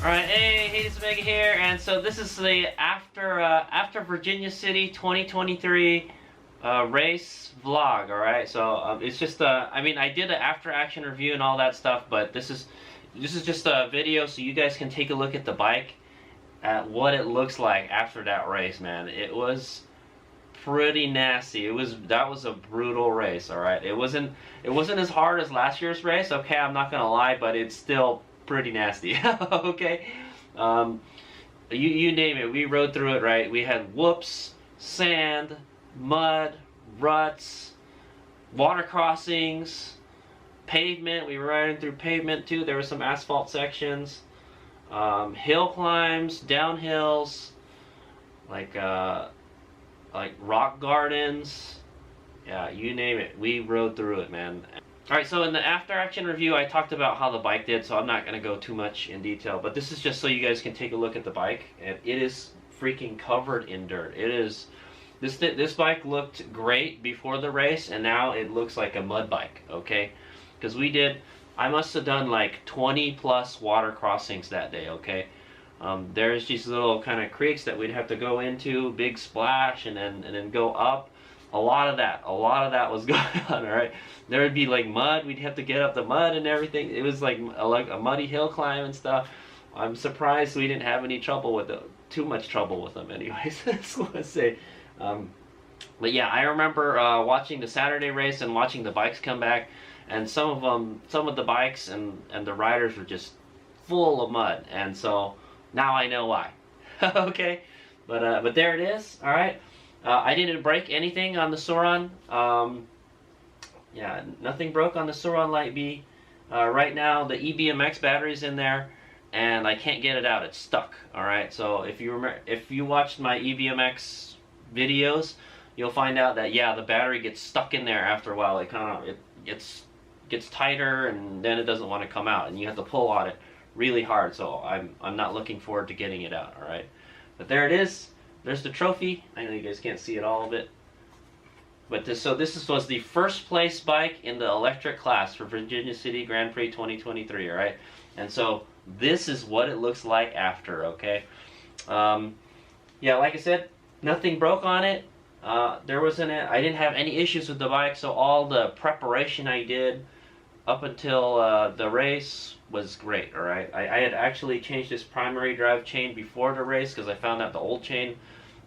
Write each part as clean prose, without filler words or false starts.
Alright, hey, Hades Omega here, and so this is the after Virginia City 2023 race vlog, alright? So it's just I mean, I did an after action review and all that stuff, but this is just a video so you guys can take a look at the bike, at what it looks like after that race, man. It was pretty nasty. That was a brutal race, alright? It wasn't as hard as last year's race, okay, I'm not gonna lie, but it's still pretty nasty. Okay, you name it, we rode through it, right? We had whoops, sand, mud, ruts, water crossings, pavement. We were riding through pavement too. There were some asphalt sections, hill climbs, downhills, like rock gardens. Yeah, you name it, we rode through it, man. Alright, so in the after action review I talked about how the bike did, so I'm not going to go too much in detail, but this is just so you guys can take a look at the bike, and it is freaking covered in dirt. It is, this bike looked great before the race, and now it looks like a mud bike, okay? Because I must have done like 20 plus water crossings that day, okay? There's these little kind of creeks that we'd have to go into, big splash, and then go up. A lot of that was going on, alright? There would be like mud, we'd have to get up the mud and everything. It was like a muddy hill climb and stuff. I'm surprised we didn't have any trouble with it, too much trouble with them anyways, that's what I say. But yeah, I remember watching the Saturday race and watching the bikes come back, and some of the bikes and the riders were just full of mud, and so now I know why. Okay, but there it is, alright? I didn't break anything on the Sauron. Yeah, nothing broke on the Sauron Light B. Right now, the EBMX battery's in there, and I can't get it out. It's stuck. All right. So if you watched my EBMX videos, you'll find out that yeah, the battery gets stuck in there after a while. It gets tighter, and then it doesn't want to come out, and you have to pull on it really hard. So I'm not looking forward to getting it out. All right. But there it is. There's the trophy. I know you guys can't see all of it. But this was the first place bike in the electric class for Virginia City Grand Prix 2023, alright? And so this is what it looks like after, okay? Yeah, like I said, nothing broke on it. I didn't have any issues with the bike, so all the preparation I did up until the race was great, alright? I had actually changed this primary drive chain before the race because I found out the old chain,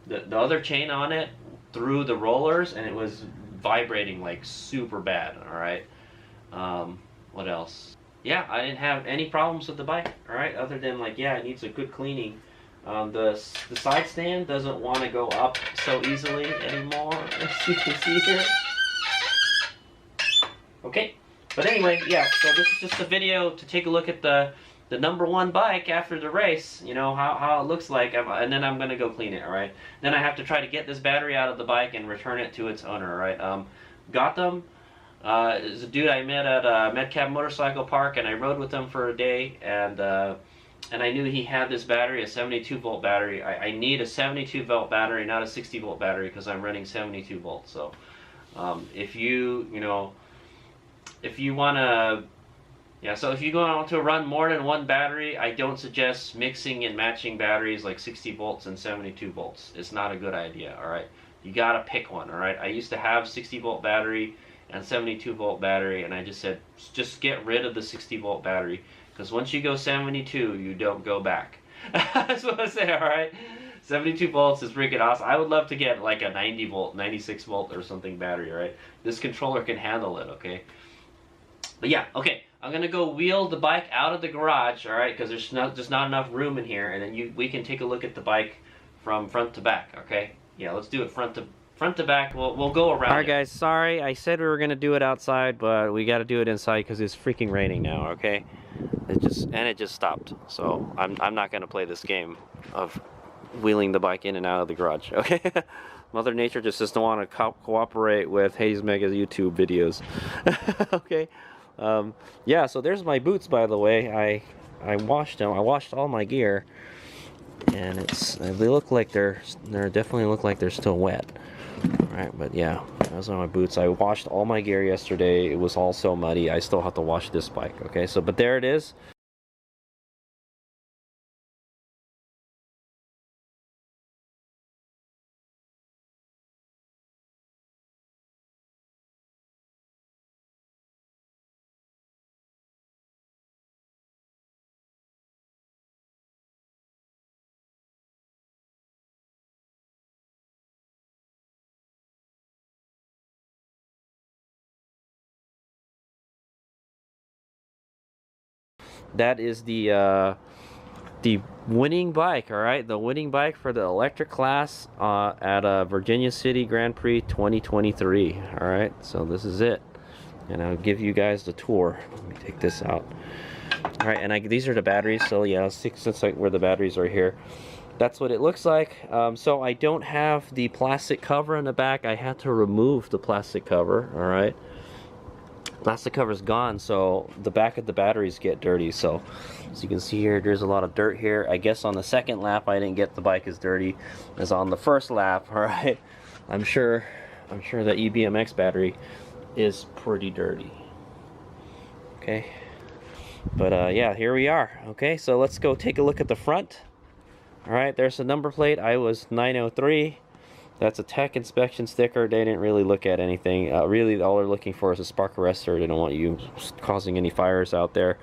the other chain on it, through the rollers, and it was vibrating like super bad, alright? What else? Yeah, I didn't have any problems with the bike, alright? Other than like, yeah, it needs a good cleaning. The side stand doesn't want to go up so easily anymore, as you can see here. Okay. But anyway, yeah, so this is just a video to take a look at the #1 bike after the race, you know, how it looks like, and then I'm going to go clean it, alright? Then I have to try to get this battery out of the bike and return it to its owner, alright? Gotham is a dude I met at Medcab Motorcycle Park, and I rode with him for a day, and I knew he had this battery, a 72 volt battery. I need a 72 volt battery, not a 60 volt battery, because I'm running 72 volts, so if you want to, yeah, so if you go on to run more than one battery, I don't suggest mixing and matching batteries like 60 volts and 72 volts. It's not a good idea, alright? You gotta pick one, alright? I used to have 60 volt battery and 72 volt battery, and I just said, just get rid of the 60 volt battery, because once you go 72, you don't go back. That's what I say, alright? 72 volts is freaking awesome. I would love to get like a 90 volt, 96 volt or something battery, right? This controller can handle it, okay? But yeah, okay, I'm going to go wheel the bike out of the garage, alright, because there's just not enough room in here, and then we can take a look at the bike from front to back, okay? Yeah, let's do it front to back. We'll go around. Alright guys, sorry, I said we were going to do it outside, but we got to do it inside because it's freaking raining now, okay? It just stopped, so I'm not going to play this game of wheeling the bike in and out of the garage, okay? Mother Nature just doesn't want to cooperate with Hades Mega's YouTube videos. Okay. Yeah, so there's my boots, by the way. I washed them. I washed all my gear, and they look like they definitely look like they're still wet. Alright, but yeah, those are my boots. I washed all my gear yesterday. It was all so muddy. I still have to wash this bike. Okay, so but there it is. that is the winning bike, all right? The winning bike for the electric class at Virginia City Grand Prix 2023, all right? So this is it. And I'll give you guys the tour. Let me take this out. All right, and these are the batteries. So yeah, since like where the batteries are here. That's what it looks like. So I don't have the plastic cover in the back. I had to remove the plastic cover, all right? Plastic cover's gone, so the back of the batteries get dirty. So as you can see here, there's a lot of dirt here. I guess on the second lap I didn't get the bike as dirty as on the first lap, all right? I'm sure the EBMX battery is pretty dirty. Okay, but yeah, here we are. Okay, so let's go take a look at the front. All right, there's the number plate. I was 903. That's a tech inspection sticker. They didn't really look at anything. Really, all they're looking for is a spark arrestor. They don't want you causing any fires out there.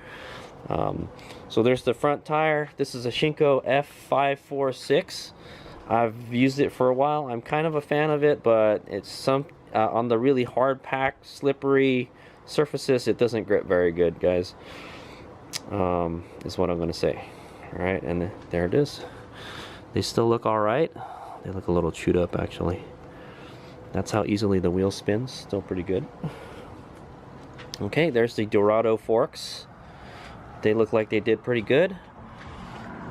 So there's the front tire. This is a Shinko F546. I've used it for a while. I'm kind of a fan of it, but it's on the really hard packed, slippery surfaces, it doesn't grip very good, guys. Is what I'm going to say. All right, and there it is. They still look all right. They look a little chewed up, actually. That's how easily the wheel spins. Still pretty good. Okay, there's the Dorado forks. They look like they did pretty good.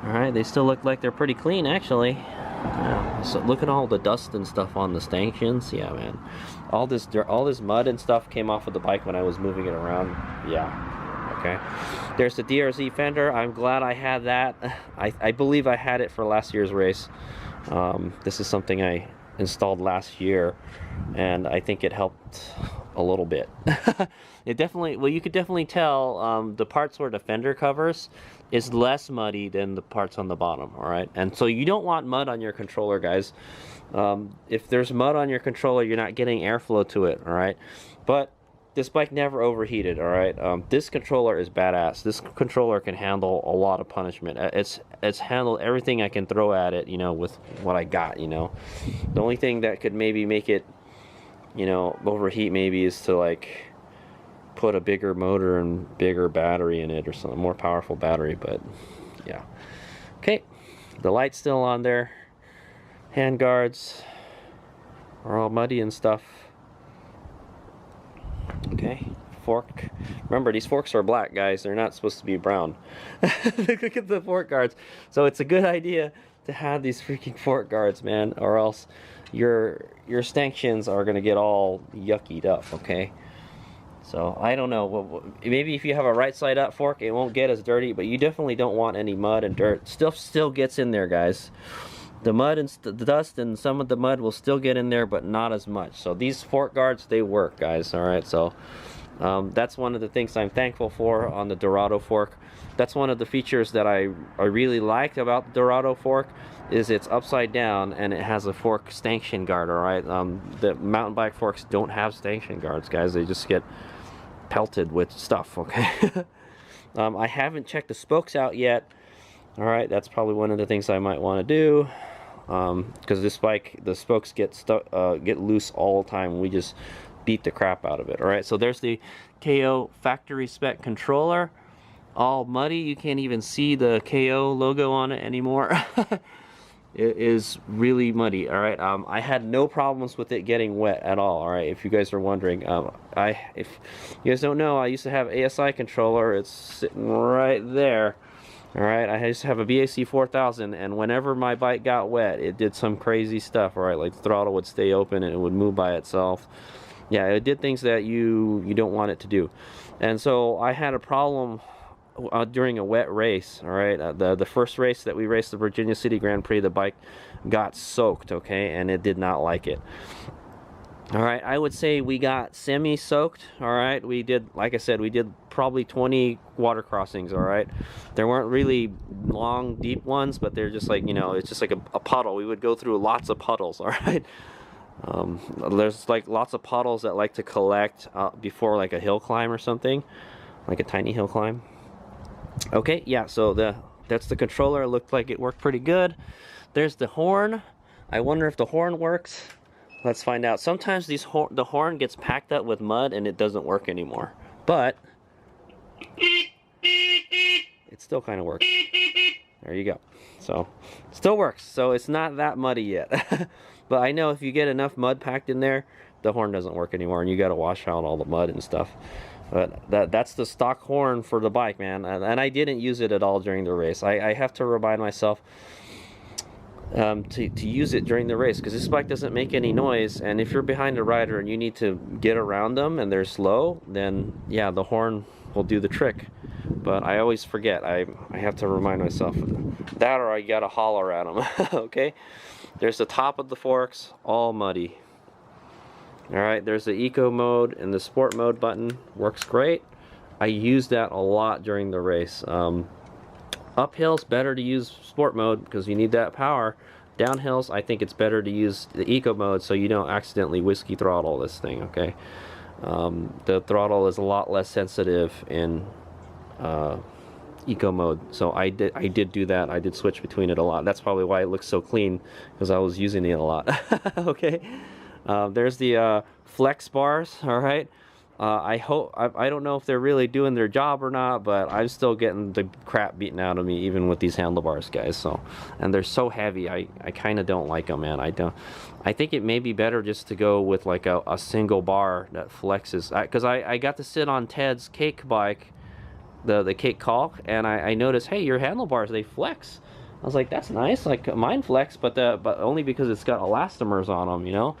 All right, they still look like they're pretty clean, actually. Yeah, so look at all the dust and stuff on the stanchions. Yeah, man. All this dirt, all this mud and stuff came off of the bike when I was moving it around. Yeah. Okay. There's the DRZ fender. I'm glad I had that. I believe I had it for last year's race. This is something I installed last year, and I think it helped a little bit. It definitely, well, you could definitely tell the parts where the fender covers is less muddy than the parts on the bottom, all right? And so you don't want mud on your controller, guys. If there's mud on your controller, you're not getting airflow to it, all right? But this bike never overheated, all right? This controller is badass. This controller can handle a lot of punishment. It's handled everything I can throw at it, you know, with what I got, you know. The only thing that could maybe make it, you know, overheat maybe is to like put a bigger motor and bigger battery in it or something, more powerful battery, but yeah. Okay, the light's still on there. Hand guards are all muddy and stuff. Okay, fork. Remember, these forks are black, guys. They're not supposed to be brown. Look at the fork guards. So it's a good idea to have these freaking fork guards, man, or else your stanchions are gonna get all yuckied up. Okay. So I don't know. Maybe if you have a right side up fork, it won't get as dirty. But you definitely don't want any mud and dirt. Stuff still gets in there, guys. The mud and the dust and some of the mud will still get in there, but not as much. So these fork guards, they work, guys. All right, so that's one of the things I'm thankful for on the Dorado fork. That's one of the features that I really liked about the Dorado fork is it's upside down and it has a fork stanchion guard. All right, the mountain bike forks don't have stanchion guards, guys. They just get pelted with stuff. Okay. I haven't checked the spokes out yet. All right, that's probably one of the things I might want to do. Because this bike, the spokes get loose all the time. We just beat the crap out of it. All right, so there's the KO factory spec controller, all muddy. You can't even see the KO logo on it anymore. It is really muddy. All right, I had no problems with it getting wet at all. All right, if you guys are wondering, if you guys don't know, I used to have ASI controller. It's sitting right there. All right, I used to have a BAC 4000, and whenever my bike got wet, it did some crazy stuff. All right, like the throttle would stay open and it would move by itself. Yeah, it did things that you don't want it to do. And so I had a problem during a wet race. All right, the first race that we raced, the Virginia City Grand Prix, the bike got soaked. Okay, and it did not like it. All right, I would say we got semi-soaked. All right, we did, like I said, we did probably 20 water crossings. All right, there weren't really long, deep ones, but they're just like, you know, it's just like a puddle. We would go through lots of puddles. All right, there's like lots of puddles that like to collect before like a hill climb or something, like a tiny hill climb. Okay, yeah, so that's the controller. It looked like it worked pretty good. There's the horn. I wonder if the horn works. Let's find out. Sometimes the horn gets packed up with mud and it doesn't work anymore. But it still kind of works. There you go. So, still works. So it's not that muddy yet. But I know if you get enough mud packed in there, the horn doesn't work anymore, and you got to wash out all the mud and stuff. But that's the stock horn for the bike, man. And I didn't use it at all during the race. I have to remind myself to use it during the race, because this bike doesn't make any noise. And if you're behind a rider and you need to get around them and they're slow, then yeah, the horn will do the trick. But I always forget. I have to remind myself of that, or I gotta holler at them. Okay, there's the top of the forks, all muddy. All right, there's the eco mode and the sport mode button. Works great. I use that a lot during the race. Uphills, better to use sport mode because you need that power. Downhills, I think it's better to use the eco mode so you don't accidentally whiskey throttle this thing. Okay, the throttle is a lot less sensitive in eco mode, so I did do that. I did switch between it a lot. That's probably why it looks so clean, because I was using it a lot. Okay, there's the flex bars. All right, I don't know if they're really doing their job or not, but I'm still getting the crap beaten out of me even with these handlebars, guys. So, and they're so heavy, I kind of don't like them, man. I think it may be better just to go with like a single bar that flexes, because I got to sit on Ted's cake bike, the cake caulk, and I noticed, hey, your handlebars, they flex. I was like, that's nice. Like mine flex, but only because it's got elastomers on them, you know.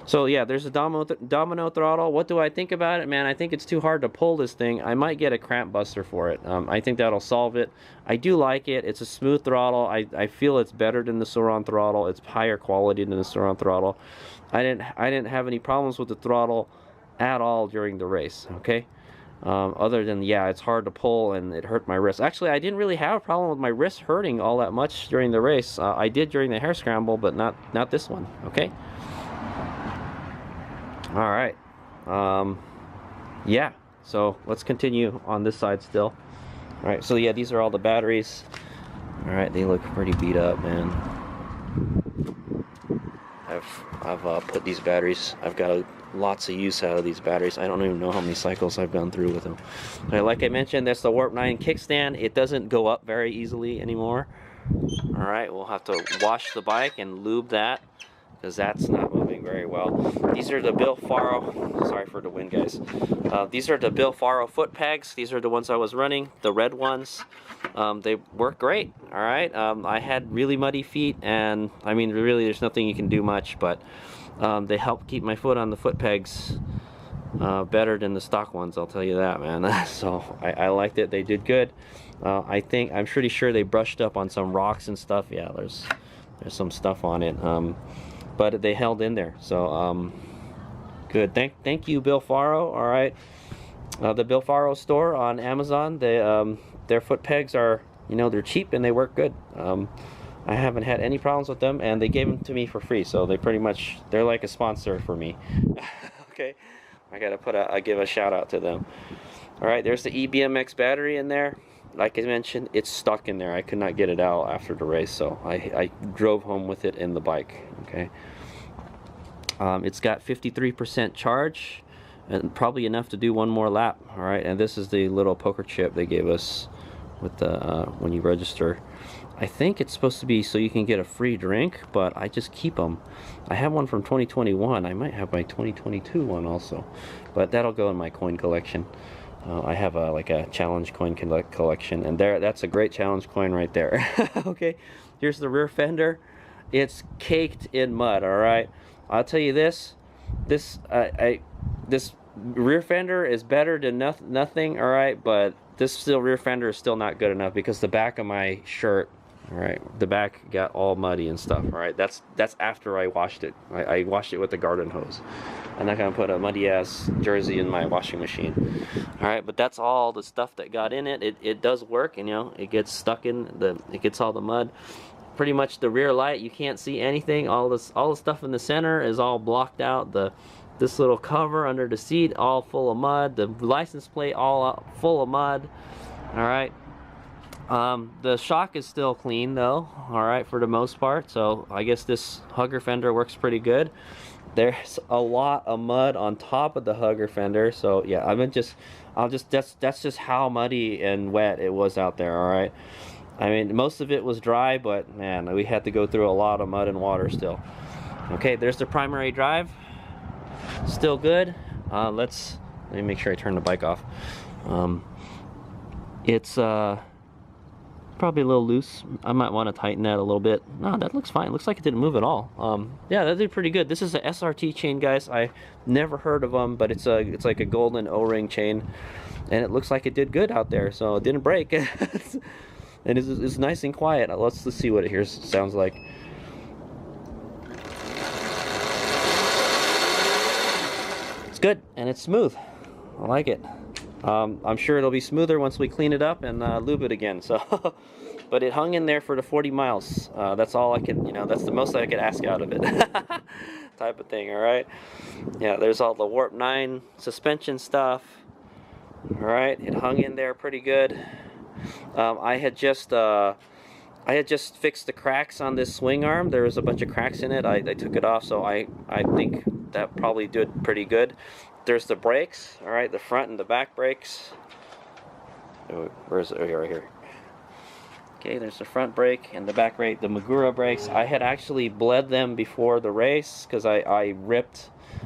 So yeah, there's a domino throttle. What do I think about it, man? I think it's too hard to pull this thing. I might get a cramp buster for it. I think that'll solve it. I do like it. It's a smooth throttle. I feel it's better than the Sur-Ron throttle. It's higher quality than the Sur-Ron throttle. I didn't have any problems with the throttle at all during the race. Okay. Other than, yeah, it's hard to pull and it hurt my wrist. Actually, I didn't really have a problem with my wrist hurting all that much during the race. I did during the hare scramble, but not this one. Okay. All right. Yeah, so let's continue on this side still. All right, so yeah, these are all the batteries. All right, they look pretty beat up, man. I've put these batteries, I've got lots of use out of these batteries. I don't even know how many cycles I've gone through with them. Like I mentioned, that's the Warp 9 kickstand. It doesn't go up very easily anymore. All right, we'll have to wash the bike and lube that, because that's not moving very well. These are the Bill Faro, sorry for the wind, guys. These are the Bill Faro foot pegs. These are the ones I was running, the red ones. They work great, all right? I had really muddy feet, and I mean, really, there's nothing you can do much, but they help keep my foot on the foot pegs better than the stock ones, I'll tell you that, man. So I liked it. They did good. I'm pretty sure they brushed up on some rocks and stuff. Yeah, there's some stuff on it. But they held in there, so good. Thank you, Bill Faro. All right, the Bill Faro store on Amazon. Their foot pegs are, you know, they're cheap and they work good. I haven't had any problems with them, and they gave them to me for free, so they're like a sponsor for me. Okay, I gotta give a shout out to them. All right, there's the EBMX battery in there. Like I mentioned, it's stuck in there. I could not get it out after the race, so I drove home with it in the bike. Okay. It's got 53% charge, and probably enough to do one more lap. All right, and this is the little poker chip they gave us with the when you register. I think it's supposed to be so you can get a free drink, but I just keep them. I have one from 2021. I might have my 2022 one also, but that'll go in my coin collection. I have like a challenge coin collection, and that's a great challenge coin right there. Okay, here's the rear fender. It's caked in mud. All right, I'll tell you this rear fender is better than nothing. All right, but this rear fender is still not good enough, because the back of my shirt, all right, the back got all muddy and stuff. All right, that's after I washed it. I washed it with the garden hose. I'm not gonna put a muddy ass jersey in my washing machine. All right, but that's all the stuff that got in it. It does work, and you know, it gets stuck in it gets all the mud. Pretty much the rear light, you can't see anything. All the stuff in the center is all blocked out. This little cover under the seat, all full of mud. The license plate all full of mud. All right. The shock is still clean though. All right, for the most part. So I guess this hugger fender works pretty good. There's a lot of mud on top of the hugger fender, so yeah, that's just how muddy and wet it was out there. All right, I mean, most of it was dry, but man, we had to go through a lot of mud and water still. Okay, there's the primary drive, still good. Let me make sure I turn the bike off. It's probably a little loose. I might want to tighten that a little bit. No, that looks fine. Looks like it didn't move at all. Yeah, that did pretty good. This is a SRT chain, guys. I never heard of them, but it's like a golden O-ring chain, and it looks like it did good out there. So it didn't break, and it's nice and quiet. Let's see what it sounds like. It's good and it's smooth. I like it. I'm sure it'll be smoother once we clean it up and lube it again. So, but it hung in there for the 40 miles. That's all I could, that's the most I could ask out of it, type of thing. All right. Yeah, there's all the Warp 9 suspension stuff. All right, it hung in there pretty good. I had just fixed the cracks on this swing arm. There was a bunch of cracks in it. I took it off, so I think that probably did pretty good. There's the brakes, all right, the front and the back brakes. Oh, where's it? Oh, right here. Okay, there's the front brake and the back brake, the Magura brakes. I had actually bled them before the race because I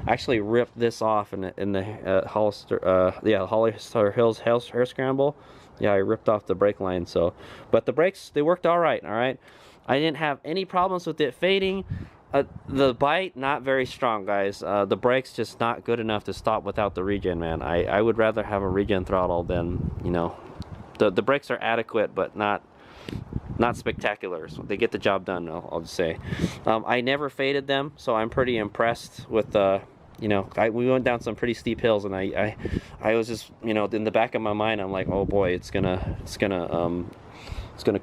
actually ripped this off in the Hollister Hills Hair Scramble. Yeah, I ripped off the brake line. So, but the brakes, they worked all right. All right, I didn't have any problems with it fading. The bite, not very strong, guys. The brakes just not good enough to stop without the regen, man. I would rather have a regen throttle than, the brakes are adequate, but not spectacular. So they get the job done, I'll just say. I never faded them, so I'm pretty impressed with we went down some pretty steep hills, and I was just, in the back of my mind, I'm like, oh boy, it's gonna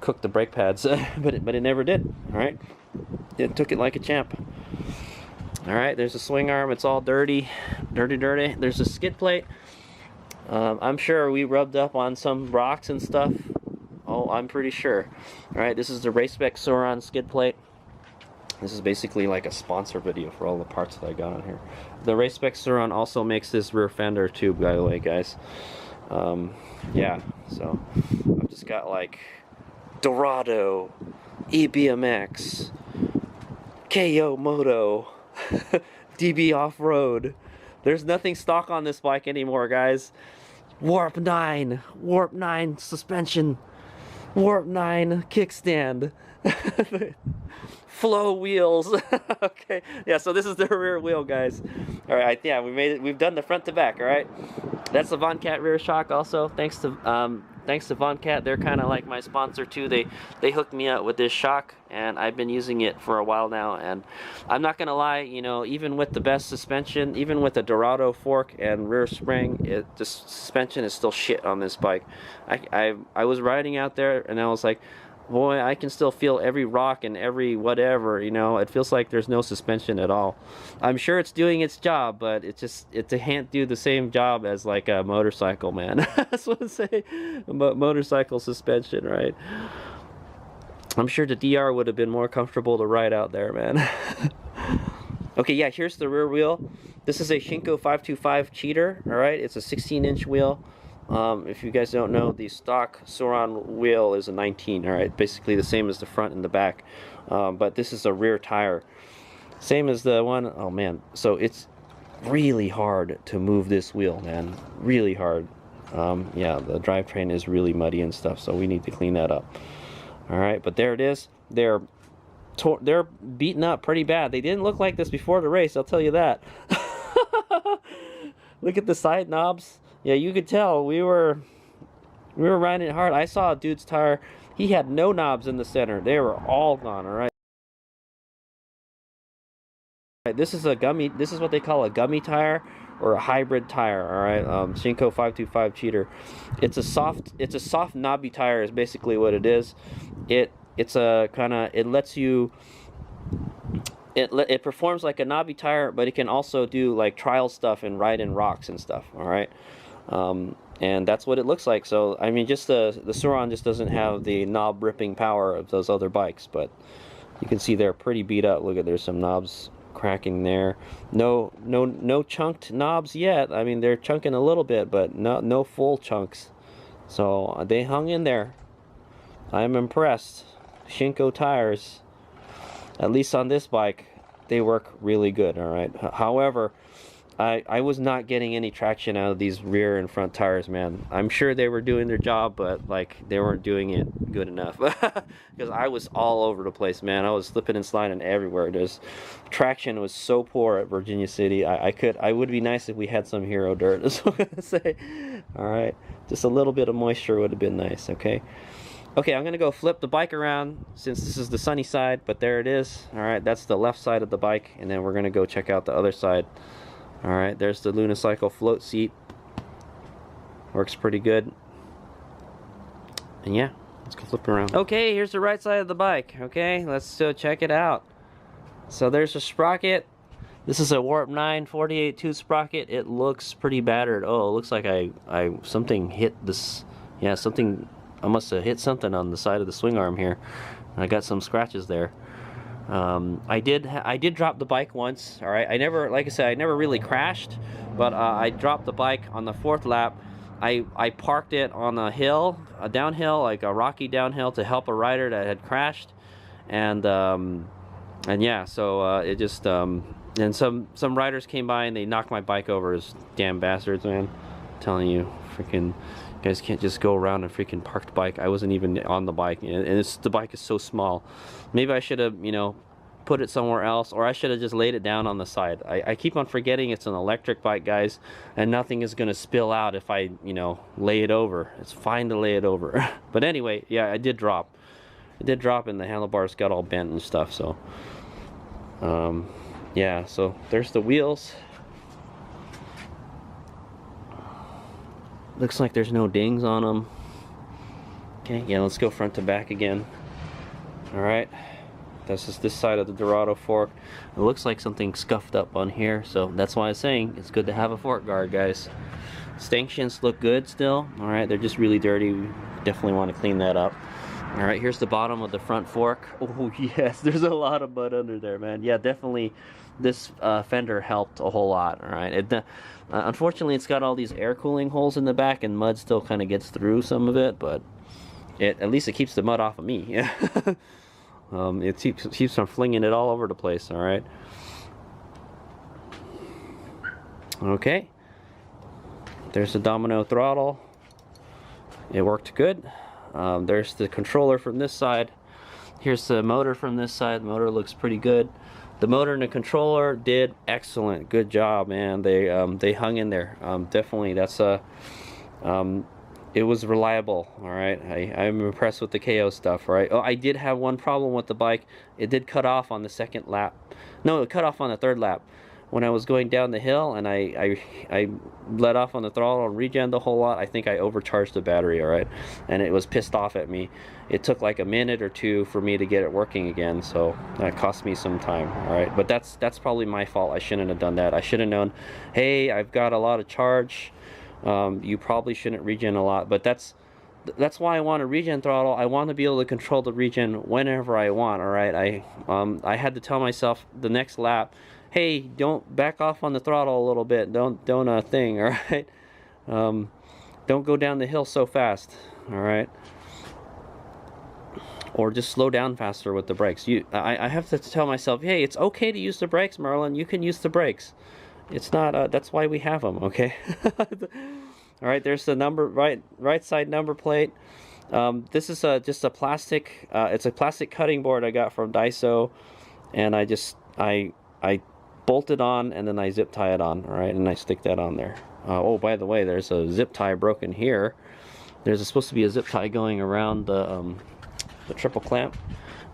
cook the brake pads, but it never did. All right, it took it like a champ. All right, there's a swing arm. It's all dirty. There's a skid plate. I'm sure we rubbed up on some rocks and stuff. Oh, I'm pretty sure. All right, this is the Racespec Sauron skid plate. This is basically like a sponsor video for all the parts that I got on here. The Racespec Sauron also makes this rear fender tube, by the way, guys. Yeah, so I've just got like Dorado, EBMX, KO Moto, DB Off-Road. There's nothing stock on this bike anymore, guys. Warp 9 suspension, Warp 9 kickstand, flow wheels. Okay, yeah, so this is the rear wheel, guys. All right, yeah, we made it. We've done the front to back. All right, that's the Von Cat rear shock. Also, thanks to Von Cat. They're kind of like my sponsor too. They hooked me up with this shock, and I've been using it for a while now. And I'm not gonna lie, even with the best suspension, even with the Dorado fork and rear spring, the suspension is still shit on this bike. I was riding out there, and I was like, boy, I can still feel every rock and every whatever, it feels like there's no suspension at all. I'm sure it's doing its job, but it can't do the same job as like a motorcycle, man. That's what I say about motorcycle suspension, right? I'm sure the DR would have been more comfortable to ride out there, man. Okay, yeah, here's the rear wheel. This is a Shinko 525 cheater, all right? It's a 16-inch wheel. If you guys don't know, the stock Sauron wheel is a 19, all right, basically the same as the front and the back, but this is a rear tire, same as the one. Oh man, so it's really hard to move this wheel, man, really hard. Yeah, the drivetrain is really muddy and stuff, so we need to clean that up. All right, but there it is. They're beaten up pretty bad. They didn't look like this before the race, I'll tell you that. Look at the side knobs. Yeah, you could tell we were riding it hard. I saw a dude's tire. He had no knobs in the center. They were all gone, all right. This is what they call a gummy tire or a hybrid tire, all right. Shinko 525 cheater. It's a soft knobby tire is basically what it is. It performs like a knobby tire, but it can also do like trial stuff and ride in rocks and stuff, all right. And that's what it looks like. So I mean, just the Sauron just doesn't have the knob ripping power of those other bikes, but you can see they're pretty beat up. Look at, there's some knobs cracking there. No chunked knobs yet. I mean, they're chunking a little bit, but no full chunks. So they hung in there. I'm impressed. Shinko tires, at least on this bike, they work really good. All right. However, I was not getting any traction out of these rear and front tires, man. I'm sure they were doing their job, but like they weren't doing it good enough. Because I was all over the place, man. I was slipping and sliding everywhere. There's traction was so poor at Virginia City. I would be nice if we had some hero dirt. That's what I'm gonna say. All right, just a little bit of moisture would have been nice. Okay. Okay, I'm gonna go flip the bike around since this is the sunny side, but there it is. All right, that's the left side of the bike, and then we're gonna go check out the other side. All right, there's the Lunicycle float seat. Works pretty good. And yeah, let's go flip around. Okay, here's the right side of the bike. Okay, let's check it out. So there's a sprocket. This is a Warp 9 48 tooth sprocket. It looks pretty battered. Oh, it looks like something hit this. Yeah, I must have hit something on the side of the swing arm here. I got some scratches there. I did drop the bike once. All right, like I said, I never really crashed, but I dropped the bike on the 4th lap. I parked it on a hill, a downhill, like a rocky downhill, to help a rider that had crashed, and yeah, so it just and some riders came by and they knocked my bike over. As damn bastards, man! I'm telling you, freaking. You guys can't just go around a freaking parked bike. I wasn't even on the bike, and the bike is so small. Maybe I should have, put it somewhere else, or I should have just laid it down on the side. I keep on forgetting it's an electric bike, guys, and nothing is going to spill out if I, lay it over. It's fine to lay it over. But anyway, yeah, I did drop. It did drop, and the handlebars got all bent and stuff, so. Yeah, so there's the wheels. Looks like there's no dings on them. Okay, yeah, let's go front to back again. All right, this is this side of the Dorado fork. It looks like something scuffed up on here, so that's why I'm saying it's good to have a fork guard, guys. Stanchions look good still. All right, they're just really dirty. We definitely want to clean that up. All right, here's the bottom of the front fork. Oh yes, there's a lot of mud under there, man. Yeah, definitely this fender helped a whole lot. All right, unfortunately it's got all these air cooling holes in the back, and mud still kind of gets through some of it, but at least it keeps the mud off of me. Yeah. It keeps from flinging it all over the place. All right. Okay, there's the Domino throttle. It worked good. There's the controller from this side. Here's the motor from this side. The motor looks pretty good. The motor and the controller did excellent. Good job, man. They hung in there. Definitely, that's it was reliable. All right, I'm impressed with the KO stuff. Right. Oh, I did have one problem with the bike. It did cut off on the 2nd lap. No, it cut off on the 3rd lap. When I was going down the hill and I let off on the throttle and regened a whole lot, I think I overcharged the battery, all right? And it was pissed off at me. It took like a minute or two for me to get it working again, so that cost me some time, all right? But that's probably my fault. I shouldn't have done that. I should have known, hey, I've got a lot of charge. You probably shouldn't regen a lot, but that's why I want a regen throttle. I want to be able to control the regen whenever I want, all right? I had to tell myself the next lap, hey, don't back off on the throttle a little bit. Don't thing, all right? Don't go down the hill so fast, all right? Or just slow down faster with the brakes. I have to tell myself, hey, it's okay to use the brakes, Merlin. You can use the brakes. It's not. That's why we have them, okay? All right, there's the number right side number plate. This is just a plastic. It's a plastic cutting board I got from Daiso, and I bolt it on, and then I zip tie it on, all right, and I stick that on there. Oh, by the way, there's a zip tie broken here. There's supposed to be a zip tie going around the triple clamp,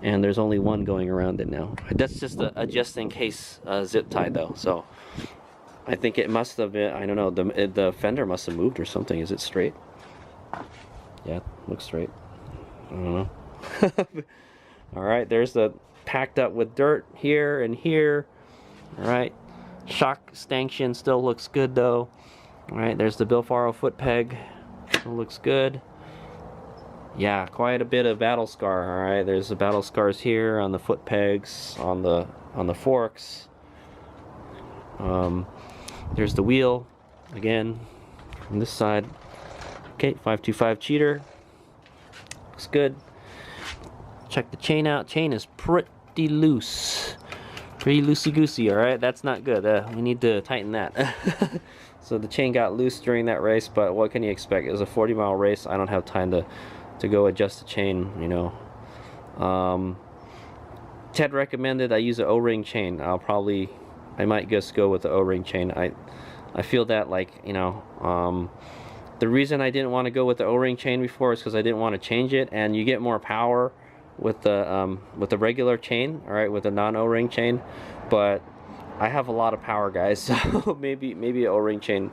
and there's only one going around it now. That's just a just in case zip tie though, so I think it must have been, I don't know, the fender must have moved or something. Is it straight? Yeah, looks straight. I don't know. All right, there's the packed up with dirt here and here. All right, shock stanchion still looks good though. All right, there's the Bill Faro foot peg. Still looks good. Yeah, quite a bit of battle scar. All right, there's the battle scars here on the foot pegs, on the forks. There's the wheel again from this side. Okay, 525 cheater. Looks good. Check the chain out. Chain is pretty loose. Pretty loosey-goosey, alright? That's not good. We need to tighten that. So the chain got loose during that race, but what can you expect? It was a 40-mile race. I don't have time to go adjust the chain, you know. Ted recommended I use an O-ring chain. I might just go with the O-ring chain. I feel that, like, you know, the reason I didn't want to go with the O-ring chain before is because I didn't want to change it, and you get more power with the regular chain, all right, with the non-O-ring chain. But I have a lot of power, guys, so maybe an O-ring chain.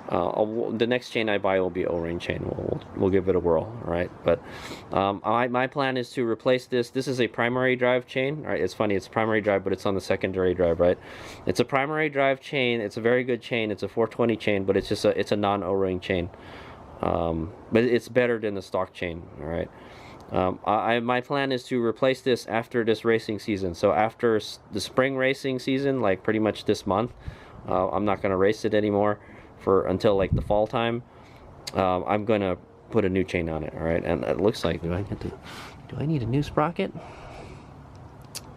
The next chain I buy will be O-ring chain. We'll give it a whirl, all right? But my plan is to replace this. This is a primary drive chain, all right? It's funny, it's primary drive, but it's on the secondary drive, right? It's a primary drive chain. It's a very good chain. It's a 420 chain, but it's a non-O-ring chain. But it's better than the stock chain, all right? My plan is to replace this after this racing season. So after the spring racing season, like pretty much this month, I'm not going to race it anymore until like the fall time. I'm going to put a new chain on it, all right? And it looks like, do I need a new sprocket?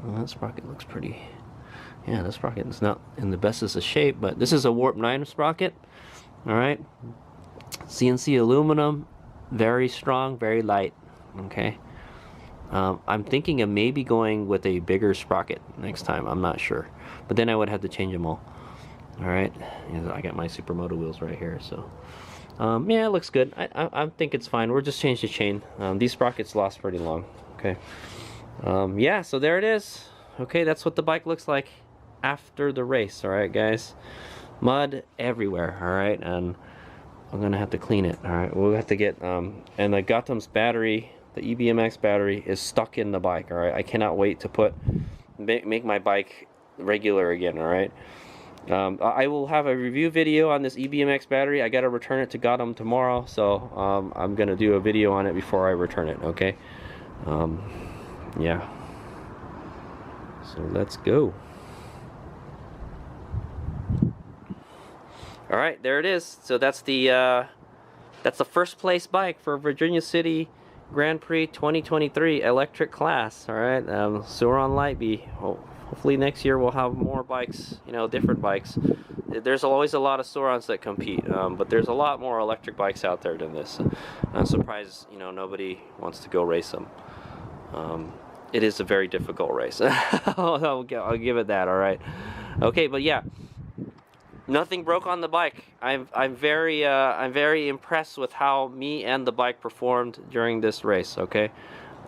Well, that sprocket looks pretty, yeah, the sprocket is not in the bestest of shape, but this is a Warp 9 sprocket, all right? CNC aluminum, very strong, very light. Okay, I'm thinking of maybe going with a bigger sprocket next time. I'm not sure, but then I would have to change them all. All right, I got my Supermoto wheels right here, so yeah, it looks good. I think it's fine. We'll just change the chain. These sprockets last pretty long. Okay, yeah, so there it is. Okay, that's what the bike looks like after the race. All right, guys, mud everywhere. All right, and I'm gonna have to clean it. All right, we'll have to get and the Gotham's battery. The EBMX battery is stuck in the bike, all right? I cannot wait to make my bike regular again, all right? I will have a review video on this EBMX battery. I got to return it to Gotham tomorrow, so I'm going to do a video on it before I return it, okay? Yeah. So let's go. All right, there it is. So that's the first place bike for Virginia City Grand Prix 2023 electric class. All right, Sur-Ron Lightby. Hopefully next year we'll have more bikes, you know, different bikes. There's always a lot of Sur-Rons that compete, but there's a lot more electric bikes out there than this. I'm surprised, you know, nobody wants to go race them. It is a very difficult race. I'll give it that. All right. Okay, but yeah. Nothing broke on the bike. I'm very impressed with how me and the bike performed during this race. Okay,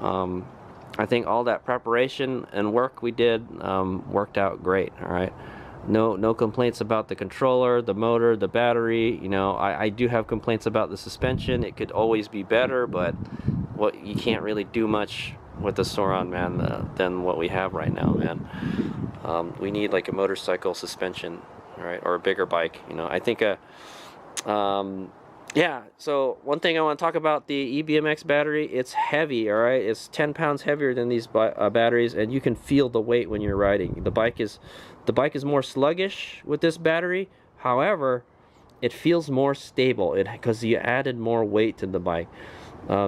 I think all that preparation and work we did worked out great. All right, no complaints about the controller, the motor, the battery. You know, I do have complaints about the suspension. It could always be better, but you can't really do much with the Sur-Ron, man, than what we have right now, man. We need like a motorcycle suspension. All right, or a bigger bike, you know. I think yeah, so one thing I want to talk about the EBMX battery, it's heavy, all right? It's 10 pounds heavier than these batteries, and you can feel the weight when you're riding. The bike is more sluggish with this battery. However, it feels more stable because you added more weight to the bike.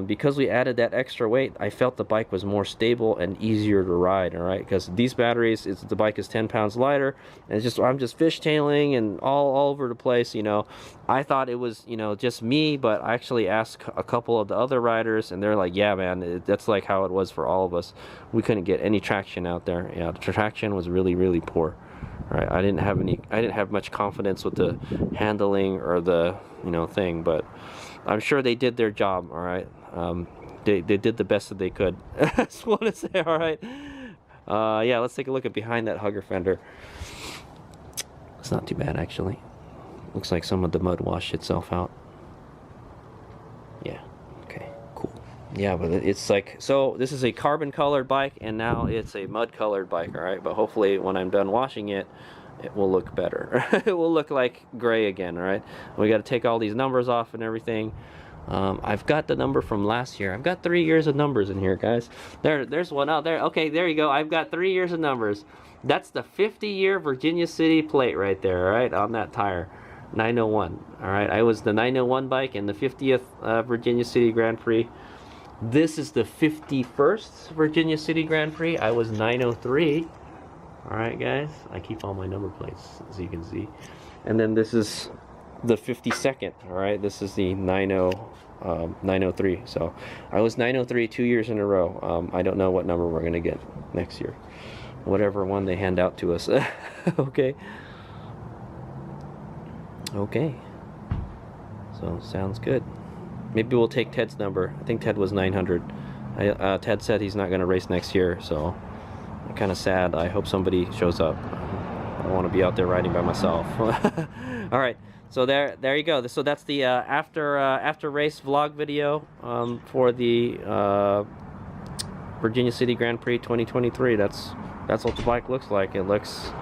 Because we added that extra weight, I felt the bike was more stable and easier to ride, all right? Because these batteries, the bike is 10 pounds lighter, and I'm just fishtailing and all over the place, you know. I thought it was, you know, just me, but I actually asked a couple of the other riders, and they're like, yeah, man, that's like how it was for all of us. We couldn't get any traction out there. Yeah, the traction was really, really poor. All right, I didn't have much confidence with the handling or the, you know, thing, but I'm sure they did their job, all right? They did the best that they could. I just want to say, all right? Yeah, let's take a look at behind that hugger fender. It's not too bad, actually. Looks like some of the mud washed itself out. Yeah, okay, cool. Yeah, but it's like, so this is a carbon colored bike, and now it's a mud colored bike, all right? But hopefully when I'm done washing it, it will look better. It will look like gray again, all right? We got to take all these numbers off and everything. I've got the number from last year. I've got 3 years of numbers in here, guys. There's one out there. Okay, there you go. I've got 3 years of numbers. That's the 50-year Virginia City plate right there, right on that tire. 901. All right, I was the 901 bike in the 50th Virginia City Grand Prix. This is the 51st Virginia City Grand Prix. I was 903. All right, guys. I keep all my number plates, as you can see. And then this is the 52nd. All right, this is the 903. So I was 903 2 years in a row. I don't know what number we're gonna get next year. Whatever one they hand out to us. Okay. Okay. So sounds good. Maybe we'll take Ted's number. I think Ted was 900. Ted said he's not going to race next year, so I'm kind of sad. I hope somebody shows up. I don't want to be out there riding by myself. All right, so there you go. So that's the after race vlog video for the Virginia City Grand Prix 2023. That's what the bike looks like. It looks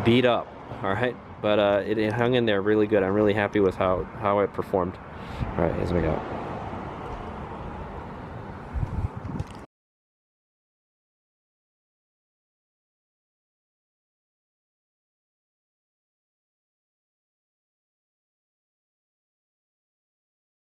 beat up. All right, but it hung in there really good. I'm really happy with how it performed. All right, here's we go.